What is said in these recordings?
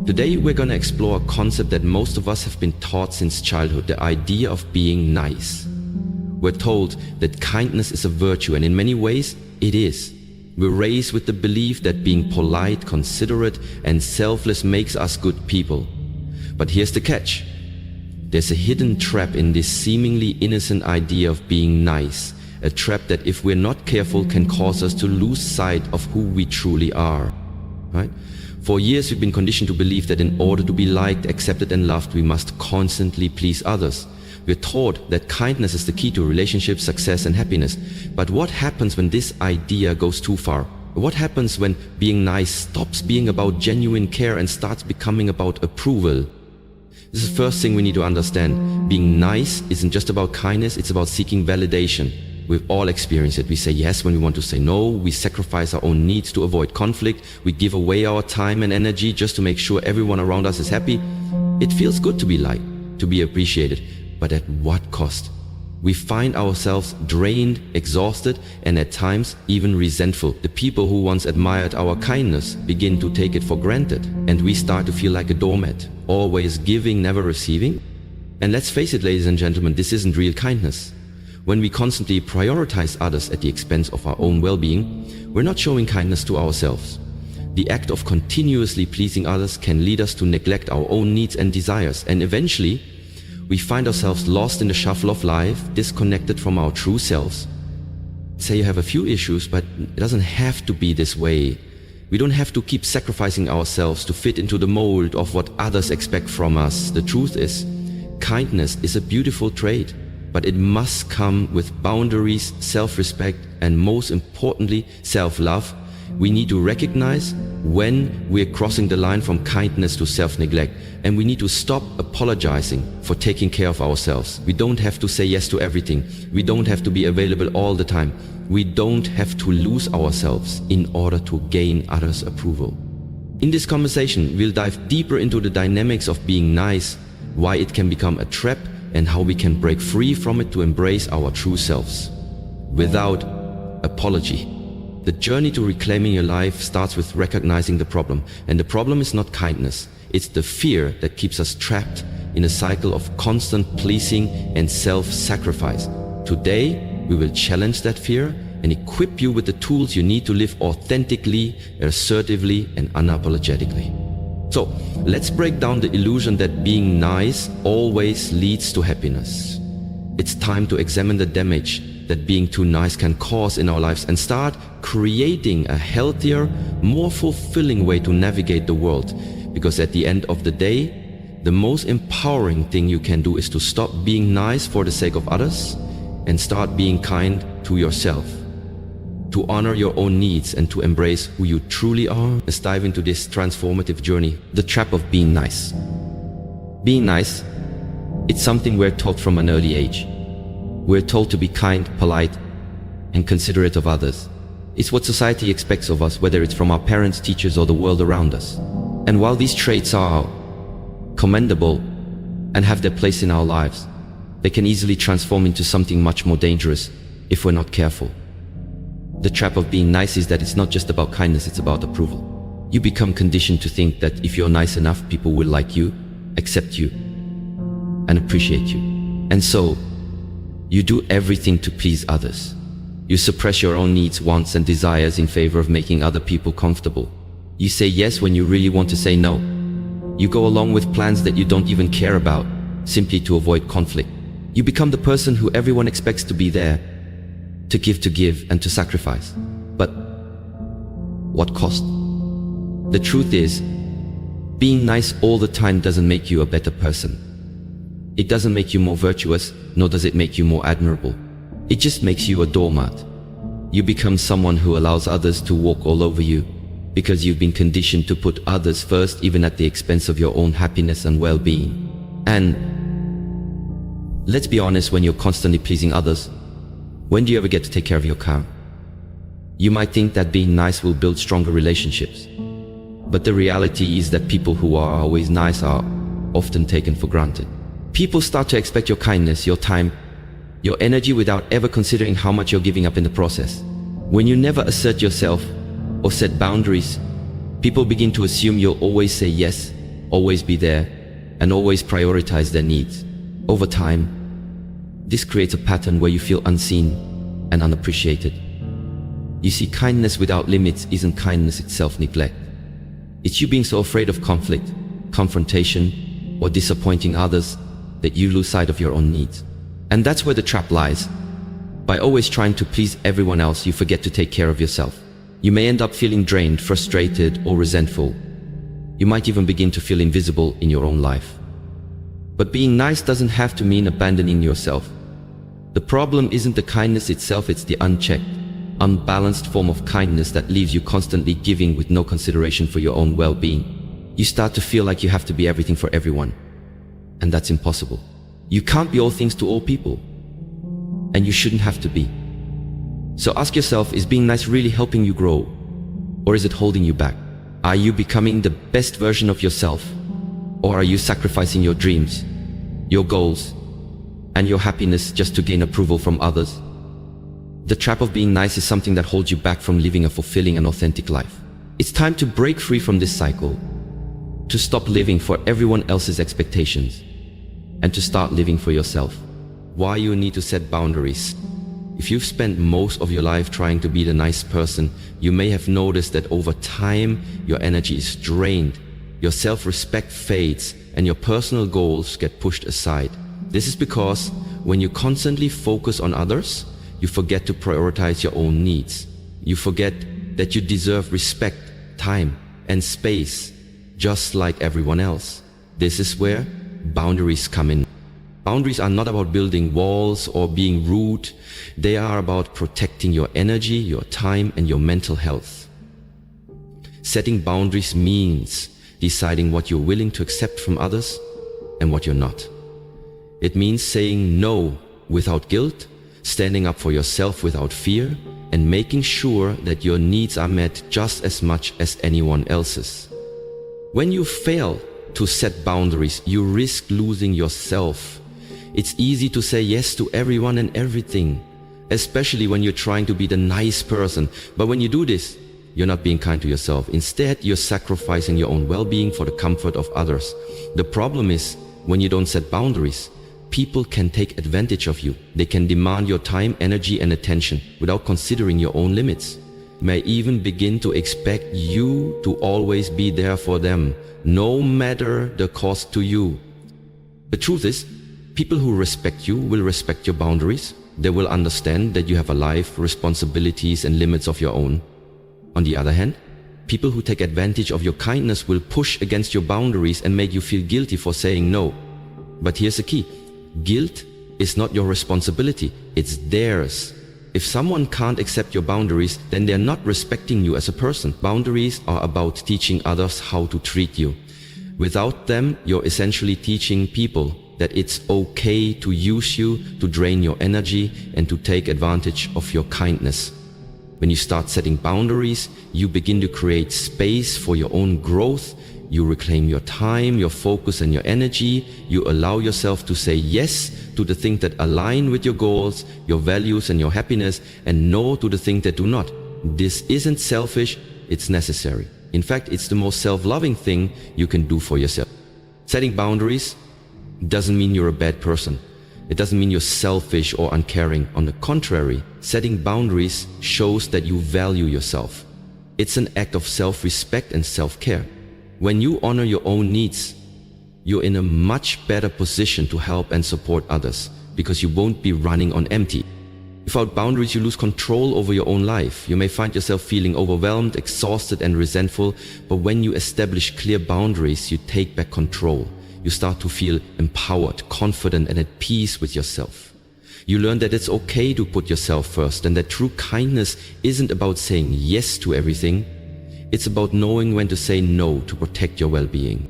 Today we're going to explore a concept that most of us have been taught since childhood, the idea of being nice. We're told that kindness is a virtue, and in many ways it is. We're raised with the belief that being polite, considerate and selfless makes us good people. But here's the catch. There's a hidden trap in this seemingly innocent idea of being nice, a trap that if we're not careful can cause us to lose sight of who we truly are. Right? For years we've been conditioned to believe that in order to be liked, accepted and loved, we must constantly please others. We're taught that kindness is the key to relationships, success and happiness. But what happens when this idea goes too far? What happens when being nice stops being about genuine care and starts becoming about approval? This is the first thing we need to understand. Being nice isn't just about kindness, it's about seeking validation. We've all experienced it. We say yes when we want to say no. We sacrifice our own needs to avoid conflict. We give away our time and energy just to make sure everyone around us is happy. It feels good to be liked, to be appreciated. But at what cost? We find ourselves drained, exhausted, and at times even resentful. The people who once admired our kindness begin to take it for granted, and we start to feel like a doormat, always giving, never receiving. And let's face it, ladies and gentlemen, this isn't real kindness. When we constantly prioritize others at the expense of our own well-being, we're not showing kindness to ourselves. The act of continuously pleasing others can lead us to neglect our own needs and desires, and eventually we find ourselves lost in the shuffle of life, disconnected from our true selves. Say you have a few issues, but it doesn't have to be this way. We don't have to keep sacrificing ourselves to fit into the mold of what others expect from us. The truth is, kindness is a beautiful trait, but it must come with boundaries, self-respect, and most importantly, self-love. We need to recognize when we're crossing the line from kindness to self-neglect, and we need to stop apologizing for taking care of ourselves. We don't have to say yes to everything. We don't have to be available all the time. We don't have to lose ourselves in order to gain others' approval. In this conversation, we'll dive deeper into the dynamics of being nice, why it can become a trap, and how we can break free from it to embrace our true selves without apology. The journey to reclaiming your life starts with recognizing the problem. And the problem is not kindness. It's the fear that keeps us trapped in a cycle of constant pleasing and self-sacrifice. Today, we will challenge that fear and equip you with the tools you need to live authentically, assertively, and unapologetically. So, let's break down the illusion that being nice always leads to happiness. It's time to examine the damage that being too nice can cause in our lives and start creating a healthier, more fulfilling way to navigate the world. Because at the end of the day, the most empowering thing you can do is to stop being nice for the sake of others and start being kind to yourself. To honor your own needs and to embrace who you truly are. Let's dive into this transformative journey, the trap of being nice. Being nice, it's something we're taught from an early age. We're told to be kind, polite, and considerate of others. It's what society expects of us, whether it's from our parents, teachers, or the world around us. And while these traits are commendable and have their place in our lives, they can easily transform into something much more dangerous if we're not careful. The trap of being nice is that it's not just about kindness, it's about approval. You become conditioned to think that if you're nice enough, people will like you, accept you, and appreciate you. And so, you do everything to please others. You suppress your own needs, wants, and desires in favor of making other people comfortable. You say yes when you really want to say no. You go along with plans that you don't even care about, simply to avoid conflict. You become the person who everyone expects to be there, to give, and to sacrifice. But what cost? The truth is, being nice all the time doesn't make you a better person. It doesn't make you more virtuous, nor does it make you more admirable. It just makes you a doormat. You become someone who allows others to walk all over you because you've been conditioned to put others first, even at the expense of your own happiness and well-being. And let's be honest, when you're constantly pleasing others, when do you ever get to take care of your car? You might think that being nice will build stronger relationships, but the reality is that people who are always nice are often taken for granted. People start to expect your kindness, your time, your energy without ever considering how much you're giving up in the process. When you never assert yourself or set boundaries, people begin to assume you'll always say yes always be there, and always prioritize their needs. Over time, this creates a pattern where you feel unseen and unappreciated. You see, kindness without limits isn't kindness, it's self-neglect. It's you being so afraid of conflict, confrontation, or disappointing others that you lose sight of your own needs. And that's where the trap lies. By always trying to please everyone else, you forget to take care of yourself. You may end up feeling drained, frustrated, or resentful. You might even begin to feel invisible in your own life. But being nice doesn't have to mean abandoning yourself. The problem isn't the kindness itself, it's the unchecked, unbalanced form of kindness that leaves you constantly giving with no consideration for your own well-being. You start to feel like you have to be everything for everyone. And that's impossible. You can't be all things to all people. And you shouldn't have to be. So ask yourself, is being nice really helping you grow? Or is it holding you back? Are you becoming the best version of yourself? Or are you sacrificing your dreams, your goals, and your happiness just to gain approval from others? The trap of being nice is something that holds you back from living a fulfilling and authentic life. It's time to break free from this cycle, to stop living for everyone else's expectations, and to start living for yourself. Why you need to set boundaries. If you've spent most of your life trying to be the nice person, you may have noticed that over time, your energy is drained, your self-respect fades, and your personal goals get pushed aside. This is because when you constantly focus on others, you forget to prioritize your own needs. You forget that you deserve respect, time, and space, just like everyone else. This is where boundaries come in. Boundaries are not about building walls or being rude. They are about protecting your energy, your time, and your mental health. Setting boundaries means deciding what you're willing to accept from others and what you're not. It means saying no without guilt, standing up for yourself without fear, and making sure that your needs are met just as much as anyone else's. When you fail to set boundaries, you risk losing yourself. It's easy to say yes to everyone and everything, especially when you're trying to be the nice person. But when you do this, you're not being kind to yourself. Instead, you're sacrificing your own well-being for the comfort of others. The problem is, when you don't set boundaries, people can take advantage of you. They can demand your time, energy, and attention without considering your own limits. May even begin to expect you to always be there for them, no matter the cost to you. The truth is, people who respect you will respect your boundaries. They will understand that you have a life, responsibilities, and limits of your own. On the other hand, people who take advantage of your kindness will push against your boundaries and make you feel guilty for saying no. But here's the key. Guilt is not your responsibility, it's theirs. If someone can't accept your boundaries, then they're not respecting you as a person. Boundaries are about teaching others how to treat you. Without them, you're essentially teaching people that it's okay to use you, to drain your energy, and to take advantage of your kindness. When you start setting boundaries, you begin to create space for your own growth. You reclaim your time, your focus, and your energy. You allow yourself to say yes to the things that align with your goals, your values, and your happiness, and no to the things that do not. This isn't selfish, it's necessary. In fact, it's the most self-loving thing you can do for yourself. Setting boundaries doesn't mean you're a bad person. It doesn't mean you're selfish or uncaring. On the contrary, setting boundaries shows that you value yourself. It's an act of self-respect and self-care. When you honor your own needs, you're in a much better position to help and support others because you won't be running on empty. Without boundaries, you lose control over your own life. You may find yourself feeling overwhelmed, exhausted, and resentful, but when you establish clear boundaries, you take back control. You start to feel empowered, confident, and at peace with yourself. You learn that it's okay to put yourself first and that true kindness isn't about saying yes to everything. It's about knowing when to say no to protect your well-being.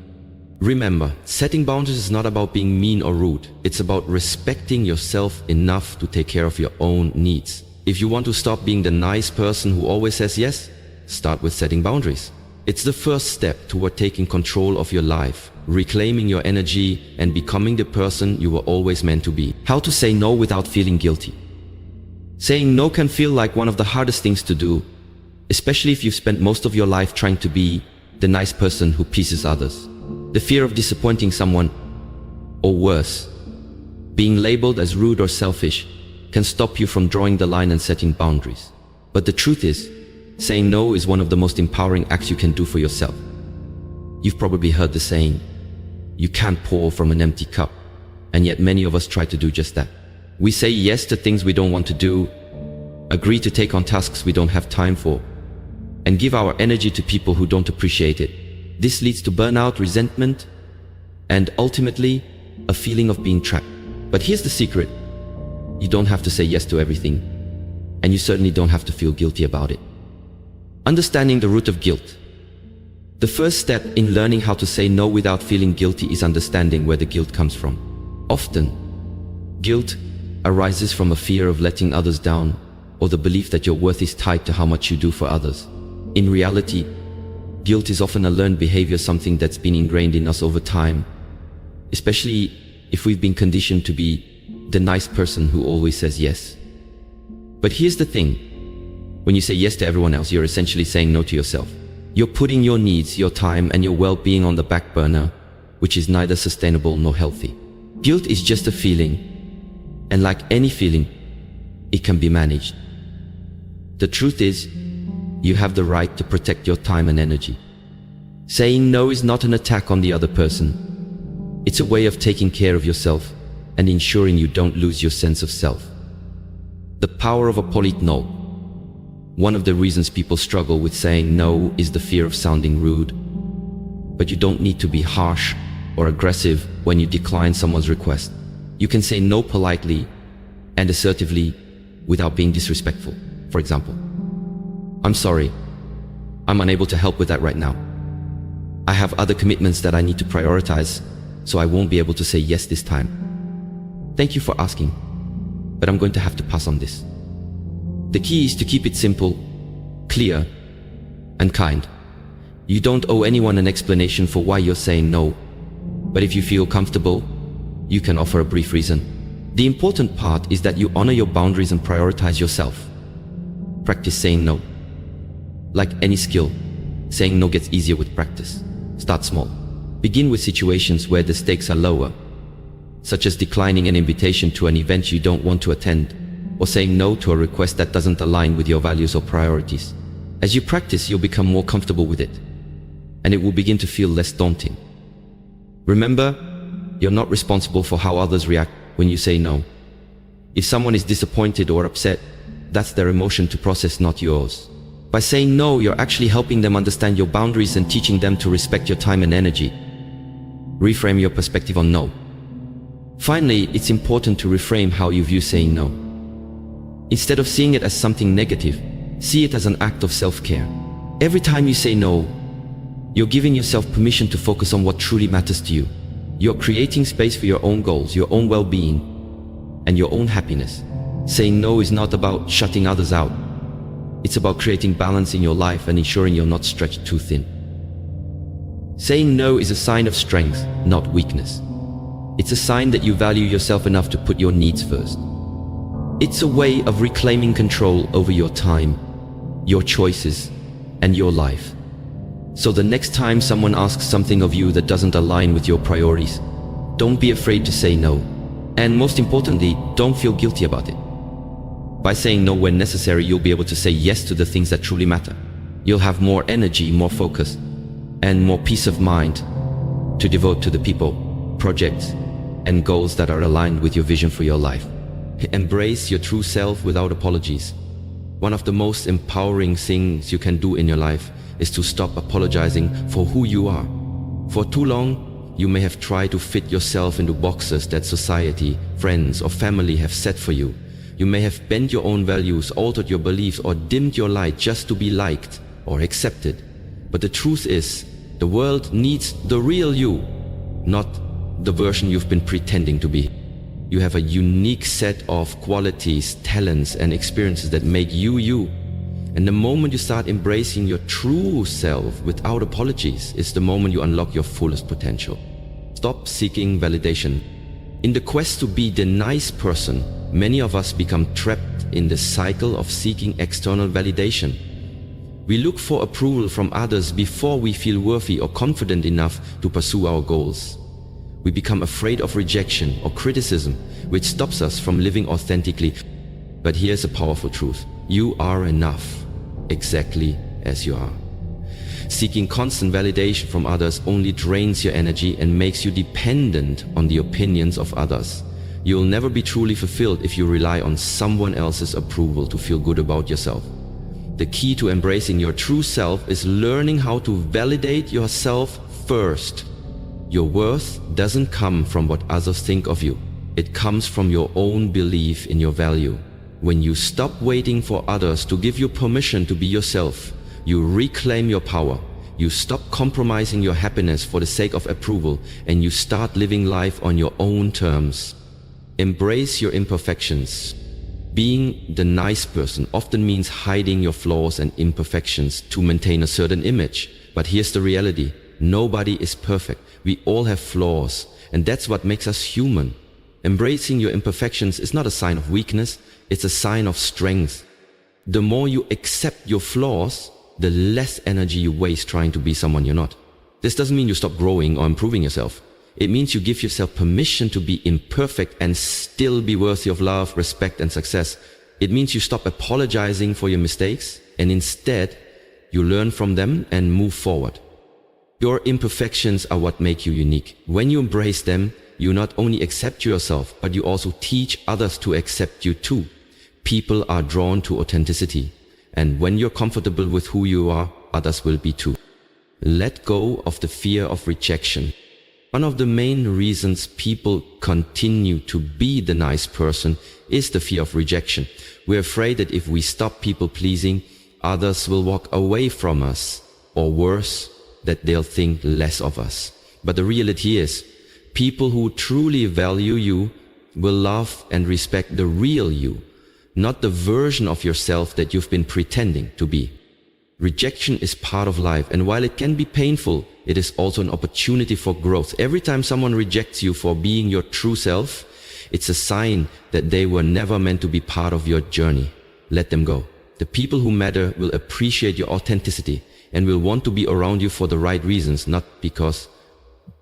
Remember, setting boundaries is not about being mean or rude. It's about respecting yourself enough to take care of your own needs. If you want to stop being the nice person who always says yes, start with setting boundaries. It's the first step toward taking control of your life, reclaiming your energy, and becoming the person you were always meant to be. How to say no without feeling guilty. Saying no can feel like one of the hardest things to do, especially if you've spent most of your life trying to be the nice person who pleases others. The fear of disappointing someone, or worse, being labeled as rude or selfish, can stop you from drawing the line and setting boundaries. But the truth is, saying no is one of the most empowering acts you can do for yourself. You've probably heard the saying, you can't pour from an empty cup, and yet many of us try to do just that. We say yes to things we don't want to do, agree to take on tasks we don't have time for, and give our energy to people who don't appreciate it. This leads to burnout, resentment, and ultimately, a feeling of being trapped. But here's the secret. You don't have to say yes to everything, and you certainly don't have to feel guilty about it. Understanding the root of guilt. The first step in learning how to say no without feeling guilty is understanding where the guilt comes from. Often, guilt arises from a fear of letting others down, or the belief that your worth is tied to how much you do for others. In reality, guilt is often a learned behavior, something that's been ingrained in us over time, especially if we've been conditioned to be the nice person who always says yes. But here's the thing. When you say yes to everyone else, you're essentially saying no to yourself. You're putting your needs, your time, and your well-being on the back burner, which is neither sustainable nor healthy. Guilt is just a feeling, and like any feeling, it can be managed. The truth is, you have the right to protect your time and energy. Saying no is not an attack on the other person. It's a way of taking care of yourself and ensuring you don't lose your sense of self. The power of a polite no. One of the reasons people struggle with saying no is the fear of sounding rude. But you don't need to be harsh or aggressive when you decline someone's request. You can say no politely and assertively without being disrespectful. For example, I'm sorry, I'm unable to help with that right now. I have other commitments that I need to prioritize, so I won't be able to say yes this time. Thank you for asking, but I'm going to have to pass on this. The key is to keep it simple, clear, and kind. You don't owe anyone an explanation for why you're saying no, but if you feel comfortable, you can offer a brief reason. The important part is that you honor your boundaries and prioritize yourself. Practice saying no. Like any skill, saying no gets easier with practice. Start small. Begin with situations where the stakes are lower, such as declining an invitation to an event you don't want to attend, or saying no to a request that doesn't align with your values or priorities. As you practice, you'll become more comfortable with it, and it will begin to feel less daunting. Remember, you're not responsible for how others react when you say no. If someone is disappointed or upset, that's their emotion to process, not yours. By saying no, you're actually helping them understand your boundaries and teaching them to respect your time and energy. Reframe your perspective on no. Finally, it's important to reframe how you view saying no. Instead of seeing it as something negative, see it as an act of self-care. Every time you say no, you're giving yourself permission to focus on what truly matters to you. You're creating space for your own goals, your own well-being, and your own happiness. Saying no is not about shutting others out. It's about creating balance in your life and ensuring you're not stretched too thin. Saying no is a sign of strength, not weakness. It's a sign that you value yourself enough to put your needs first. It's a way of reclaiming control over your time, your choices, and your life. So the next time someone asks something of you that doesn't align with your priorities, don't be afraid to say no. And most importantly, don't feel guilty about it. By saying no when necessary, you'll be able to say yes to the things that truly matter. You'll have more energy, more focus, and more peace of mind to devote to the people, projects, and goals that are aligned with your vision for your life. Embrace your true self without apologies. One of the most empowering things you can do in your life is to stop apologizing for who you are. For too long, you may have tried to fit yourself into boxes that society, friends, or family have set for you. You may have bent your own values, altered your beliefs, or dimmed your light just to be liked or accepted. But the truth is, the world needs the real you, not the version you've been pretending to be. You have a unique set of qualities, talents, and experiences that make you you. And the moment you start embracing your true self without apologies is the moment you unlock your fullest potential. Stop seeking validation. In the quest to be the nice person, many of us become trapped in the cycle of seeking external validation. We look for approval from others before we feel worthy or confident enough to pursue our goals. We become afraid of rejection or criticism, which stops us from living authentically. But here's a powerful truth. You are enough, exactly as you are. Seeking constant validation from others only drains your energy and makes you dependent on the opinions of others. You'll never be truly fulfilled if you rely on someone else's approval to feel good about yourself. The key to embracing your true self is learning how to validate yourself first. Your worth doesn't come from what others think of you. It comes from your own belief in your value. When you stop waiting for others to give you permission to be yourself, you reclaim your power. You stop compromising your happiness for the sake of approval, and you start living life on your own terms. Embrace your imperfections. Being the nice person often means hiding your flaws and imperfections to maintain a certain image. But here's the reality. Nobody is perfect. We all have flaws, and that's what makes us human. Embracing your imperfections is not a sign of weakness, it's a sign of strength. The more you accept your flaws, the less energy you waste trying to be someone you're not. This doesn't mean you stop growing or improving yourself. It means you give yourself permission to be imperfect and still be worthy of love, respect, and success. It means you stop apologizing for your mistakes and instead you learn from them and move forward. Your imperfections are what make you unique. When you embrace them, you not only accept yourself, but you also teach others to accept you too. People are drawn to authenticity, and when you're comfortable with who you are, others will be too. Let go of the fear of rejection. One of the main reasons people continue to be the nice person is the fear of rejection. We're afraid that if we stop people pleasing, others will walk away from us, or worse, that they'll think less of us. But the reality is, people who truly value you will love and respect the real you, not the version of yourself that you've been pretending to be. Rejection is part of life, and while it can be painful, it is also an opportunity for growth. Every time someone rejects you for being your true self, it's a sign that they were never meant to be part of your journey. Let them go. The people who matter will appreciate your authenticity and will want to be around you for the right reasons, not because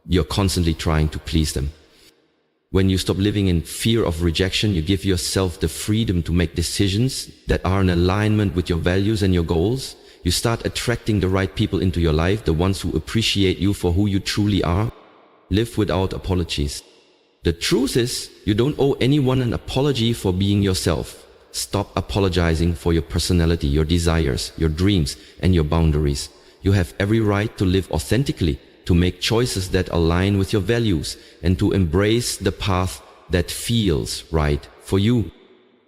you're constantly trying to please them. When you stop living in fear of rejection, you give yourself the freedom to make decisions that are in alignment with your values and your goals. You start attracting the right people into your life, the ones who appreciate you for who you truly are. Live without apologies. The truth is, you don't owe anyone an apology for being yourself. Stop apologizing for your personality, your desires, your dreams, and your boundaries. You have every right to live authentically, to make choices that align with your values, and to embrace the path that feels right for you.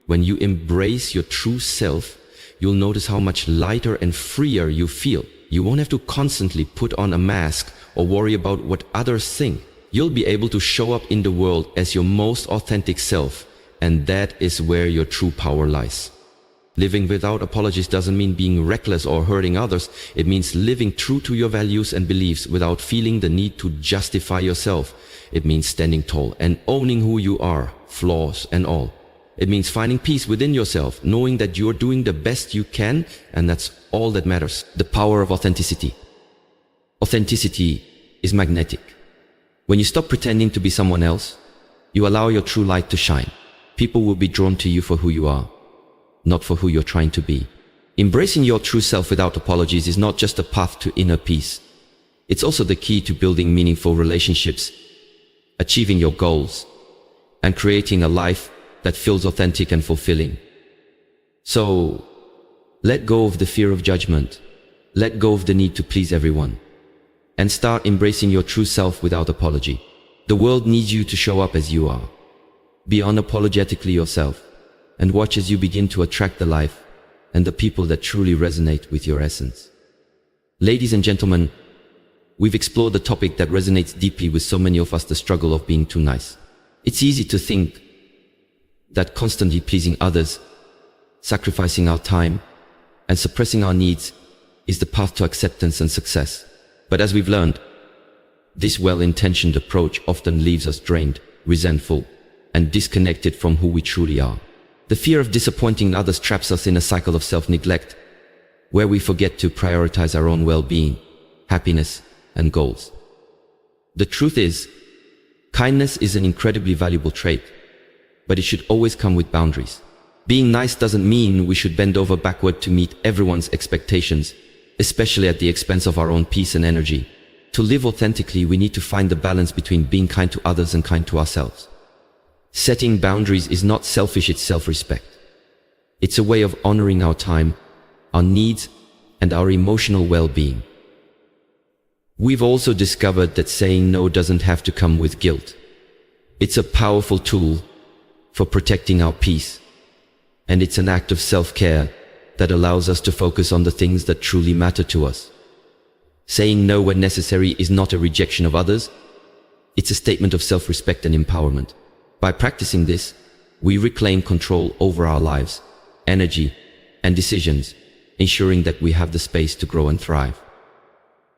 When you embrace your true self, you'll notice how much lighter and freer you feel. You won't have to constantly put on a mask or worry about what others think. You'll be able to show up in the world as your most authentic self, and that is where your true power lies. Living without apologies doesn't mean being reckless or hurting others. It means living true to your values and beliefs without feeling the need to justify yourself. It means standing tall and owning who you are, flaws and all. It means finding peace within yourself, knowing that you're doing the best you can, and that's all that matters. The power of authenticity. Authenticity is magnetic. When you stop pretending to be someone else, you allow your true light to shine. People will be drawn to you for who you are, not for who you're trying to be. Embracing your true self without apologies is not just a path to inner peace. It's also the key to building meaningful relationships, achieving your goals, and creating a life that feels authentic and fulfilling. So, let go of the fear of judgment, let go of the need to please everyone, and start embracing your true self without apology. The world needs you to show up as you are. Be unapologetically yourself, and watch as you begin to attract the life and the people that truly resonate with your essence. Ladies and gentlemen, we've explored the topic that resonates deeply with so many of us, the struggle of being too nice. It's easy to think that constantly pleasing others, sacrificing our time, and suppressing our needs is the path to acceptance and success. But as we've learned, this well-intentioned approach often leaves us drained, resentful, and disconnected from who we truly are. The fear of disappointing others traps us in a cycle of self-neglect, where we forget to prioritize our own well-being, happiness, and goals. The truth is, kindness is an incredibly valuable trait, but it should always come with boundaries. Being nice doesn't mean we should bend over backward to meet everyone's expectations, especially at the expense of our own peace and energy. To live authentically, we need to find the balance between being kind to others and kind to ourselves. Setting boundaries is not selfish, it's self-respect. It's a way of honoring our time, our needs, and our emotional well-being. We've also discovered that saying no doesn't have to come with guilt. It's a powerful tool for protecting our peace, and it's an act of self-care that allows us to focus on the things that truly matter to us. Saying no when necessary is not a rejection of others, it's a statement of self-respect and empowerment. By practicing this, we reclaim control over our lives, energy, and decisions, ensuring that we have the space to grow and thrive.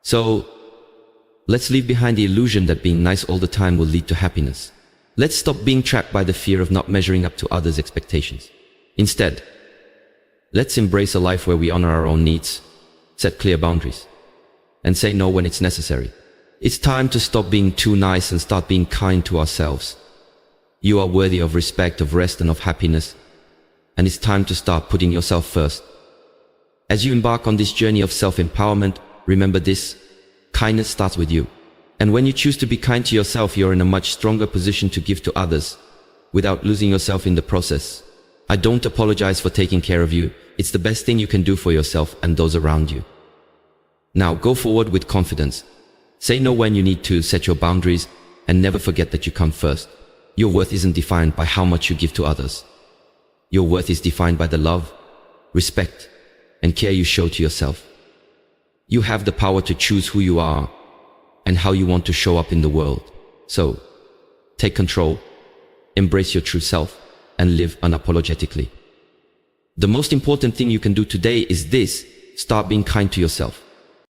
So, let's leave behind the illusion that being nice all the time will lead to happiness. Let's stop being trapped by the fear of not measuring up to others' expectations. Instead, let's embrace a life where we honor our own needs, set clear boundaries, and say no when it's necessary. It's time to stop being too nice and start being kind to ourselves. You are worthy of respect, of rest, and of happiness, and it's time to start putting yourself first. As you embark on this journey of self-empowerment, remember this: kindness starts with you. And when you choose to be kind to yourself, you're in a much stronger position to give to others, without losing yourself in the process. I don't apologize for taking care of you. It's the best thing you can do for yourself and those around you. Now go forward with confidence. Say no when you need to, set your boundaries, and never forget that you come first. Your worth isn't defined by how much you give to others. Your worth is defined by the love, respect, and care you show to yourself. You have the power to choose who you are and how you want to show up in the world. So, take control, embrace your true self, and live unapologetically. The most important thing you can do today is this: start being kind to yourself.